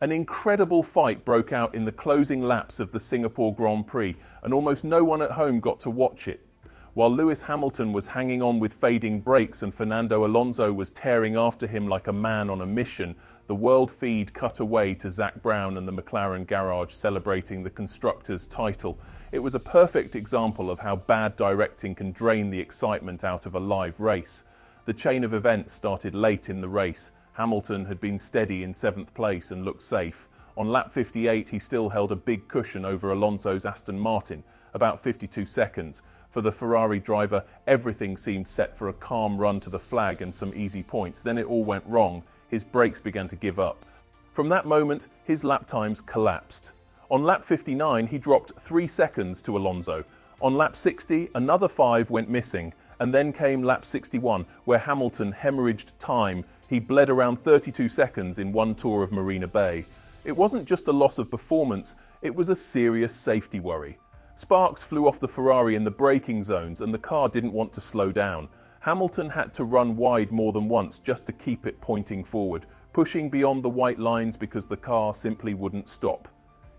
An incredible fight broke out in the closing laps of the Singapore Grand Prix, and almost no one at home got to watch it. While Lewis Hamilton was hanging on with fading brakes and Fernando Alonso was tearing after him like a man on a mission, the world feed cut away to Zak Brown and the McLaren garage celebrating the constructors' title. It was a perfect example of how bad directing can drain the excitement out of a live race. The chain of events started late in the race. Hamilton had been steady in 7th place and looked safe. On lap 58, he still held a big cushion over Alonso's Aston Martin, about 52 seconds. For the Ferrari driver, everything seemed set for a calm run to the flag and some easy points. Then it all went wrong. His brakes began to give up. From that moment, his lap times collapsed. On lap 59, he dropped 3 seconds to Alonso. On lap 60, another 5 went missing. And then came lap 61, where Hamilton hemorrhaged time. He bled around 32 seconds in one tour of Marina Bay. It wasn't just a loss of performance, it was a serious safety worry. Sparks flew off the Ferrari in the braking zones and the car didn't want to slow down. Hamilton had to run wide more than once just to keep it pointing forward, pushing beyond the white lines because the car simply wouldn't stop.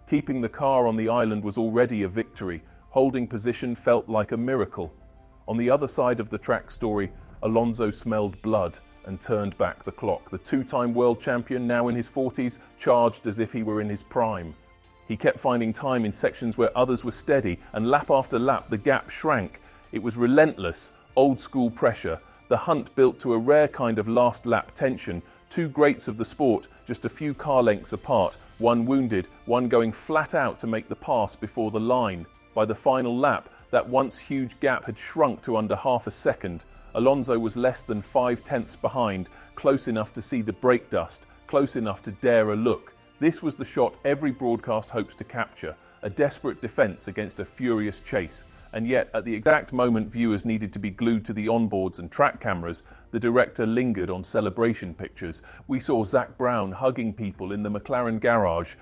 Keeping the car on the island was already a victory. Holding position felt like a miracle. On the other side of the track story, Alonso smelled blood and turned back the clock. The two-time world champion, now in his 40s, charged as if he were in his prime. He kept finding time in sections where others were steady, and lap after lap the gap shrank. It was relentless, old-school pressure, the hunt built to a rare kind of last-lap tension. Two greats of the sport, just a few car lengths apart, one wounded, one going flat out to make the pass before the line. By the final lap, that once huge gap had shrunk to under half a second. Alonso was less than 5/10 behind, close enough to see the brake dust, close enough to dare a look. This was the shot every broadcast hopes to capture, a desperate defence against a furious chase. And yet, at the exact moment viewers needed to be glued to the onboards and track cameras, the director lingered on celebration pictures. We saw Zak Brown hugging people in the McLaren garage.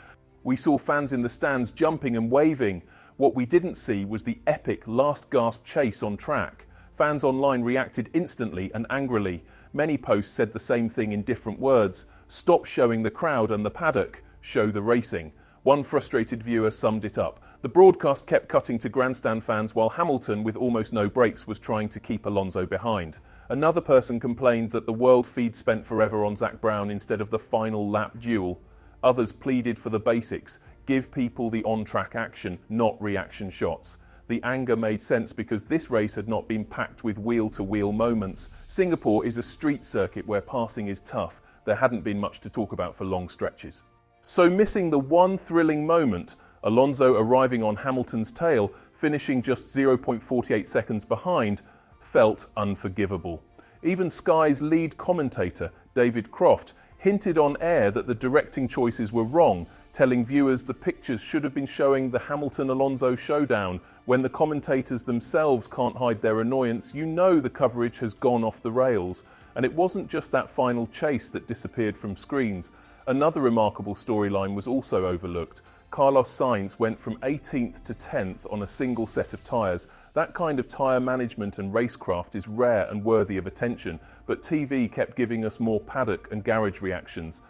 We saw fans in the stands jumping and waving. What we didn't see was the epic last-gasp chase on track. Fans online reacted instantly and angrily. Many posts said the same thing in different words. Stop showing the crowd and the paddock. Show the racing. One frustrated viewer summed it up. The broadcast kept cutting to grandstand fans while Hamilton, with almost no brakes, was trying to keep Alonso behind. Another person complained that the world feed spent forever on Zak Brown instead of the final lap duel. Others pleaded for the basics. Give people the on-track action, not reaction shots. The anger made sense because this race had not been packed with wheel-to-wheel moments. Singapore is a street circuit where passing is tough. There hadn't been much to talk about for long stretches. So missing the one thrilling moment, Alonso arriving on Hamilton's tail, finishing just 0.48 seconds behind, felt unforgivable. Even Sky's lead commentator, David Croft, hinted on air that the directing choices were wrong, telling viewers the pictures should have been showing the Hamilton-Alonso showdown. When the commentators themselves can't hide their annoyance, you know the coverage has gone off the rails. And it wasn't just that final chase that disappeared from screens. Another remarkable storyline was also overlooked. Carlos Sainz went from 18th to 10th on a single set of tyres. That kind of tyre management and racecraft is rare and worthy of attention, but TV kept giving us more paddock and garage reactions.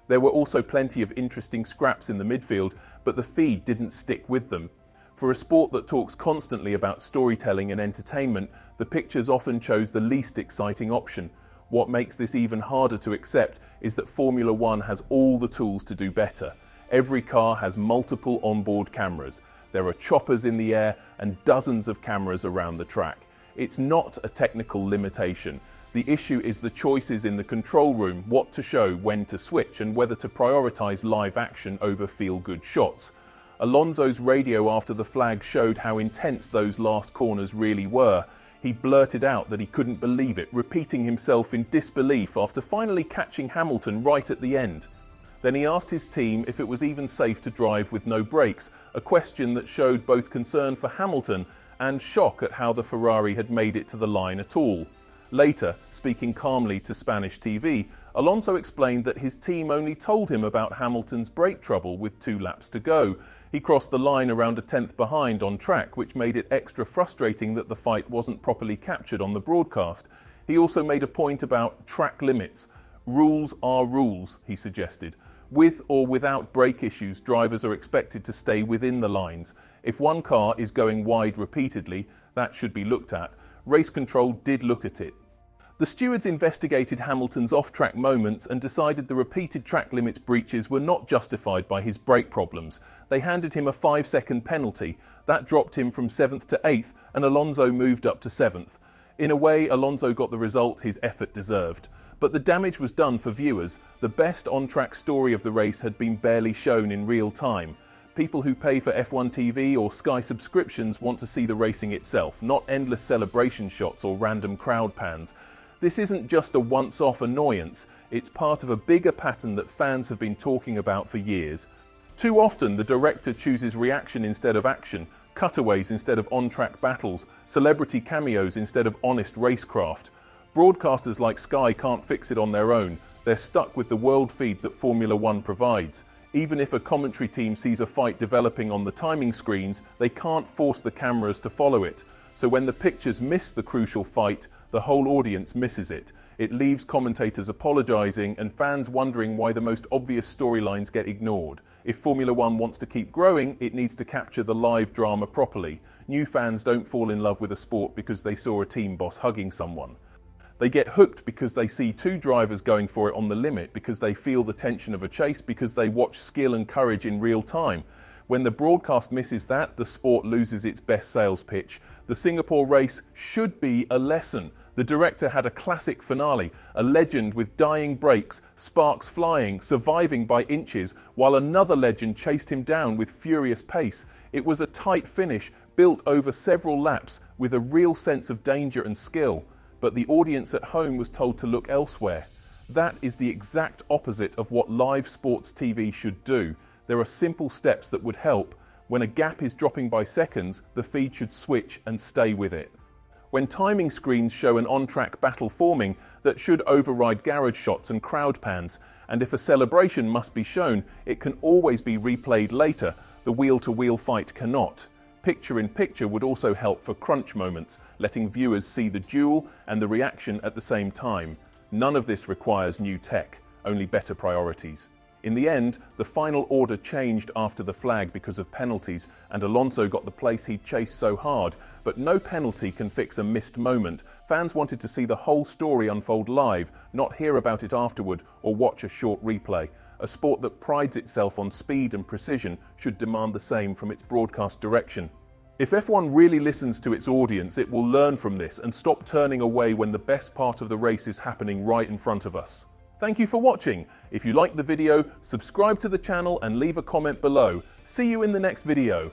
There were also plenty of interesting scraps in the midfield, but the feed didn't stick with them. For a sport that talks constantly about storytelling and entertainment, the pictures often chose the least exciting option. What makes this even harder to accept is that Formula One has all the tools to do better. Every car has multiple onboard cameras. There are choppers in the air and dozens of cameras around the track. It's not a technical limitation. The issue is the choices in the control room, what to show, when to switch, and whether to prioritize live action over feel-good shots. Alonso's radio after the flag showed how intense those last corners really were. He blurted out that he couldn't believe it, repeating himself in disbelief after finally catching Hamilton right at the end. Then he asked his team if it was even safe to drive with no brakes, a question that showed both concern for Hamilton and shock at how the Ferrari had made it to the line at all. Later, speaking calmly to Spanish TV, Alonso explained that his team only told him about Hamilton's brake trouble with 2 laps to go. He crossed the line around a 10th behind on track, which made it extra frustrating that the fight wasn't properly captured on the broadcast. He also made a point about track limits. Rules are rules, he suggested. With or without brake issues, drivers are expected to stay within the lines. If one car is going wide repeatedly, that should be looked at. Race control did look at it. The stewards investigated Hamilton's off-track moments and decided the repeated track limits breaches were not justified by his brake problems. They handed him a 5-second penalty. That dropped him from 7th to 8th, and Alonso moved up to 7th. In a way, Alonso got the result his effort deserved. But the damage was done for viewers. The best on-track story of the race had been barely shown in real time. People who pay for F1 TV or Sky subscriptions want to see the racing itself, not endless celebration shots or random crowd pans. This isn't just a once-off annoyance, it's part of a bigger pattern that fans have been talking about for years. Too often, the director chooses reaction instead of action, cutaways instead of on-track battles, celebrity cameos instead of honest racecraft. Broadcasters like Sky can't fix it on their own. They're stuck with the world feed that Formula One provides. Even if a commentary team sees a fight developing on the timing screens, they can't force the cameras to follow it. So when the pictures miss the crucial fight, the whole audience misses it. It leaves commentators apologising and fans wondering why the most obvious storylines get ignored. If Formula One wants to keep growing, it needs to capture the live drama properly. New fans don't fall in love with a sport because they saw a team boss hugging someone. They get hooked because they see two drivers going for it on the limit, because they feel the tension of a chase, because they watch skill and courage in real time. When the broadcast misses that, the sport loses its best sales pitch. The Singapore race should be a lesson. The director had a classic finale, a legend with dying brakes, sparks flying, surviving by inches, while another legend chased him down with furious pace. It was a tight finish, built over several laps, with a real sense of danger and skill. But the audience at home was told to look elsewhere. That is the exact opposite of what live sports TV should do. There are simple steps that would help. When a gap is dropping by seconds, the feed should switch and stay with it. When timing screens show an on-track battle forming, that should override garage shots and crowd pans. And if a celebration must be shown, it can always be replayed later. The wheel-to-wheel fight cannot. Picture-in-picture would also help for crunch moments, letting viewers see the duel and the reaction at the same time. None of this requires new tech, only better priorities. In the end, the final order changed after the flag because of penalties, and Alonso got the place he'd chased so hard. But no penalty can fix a missed moment. Fans wanted to see the whole story unfold live, not hear about it afterward or watch a short replay. A sport that prides itself on speed and precision should demand the same from its broadcast direction. If F1 really listens to its audience, it will learn from this and stop turning away when the best part of the race is happening right in front of us. Thank you for watching. If you liked the video, subscribe to the channel and leave a comment below. See you in the next video.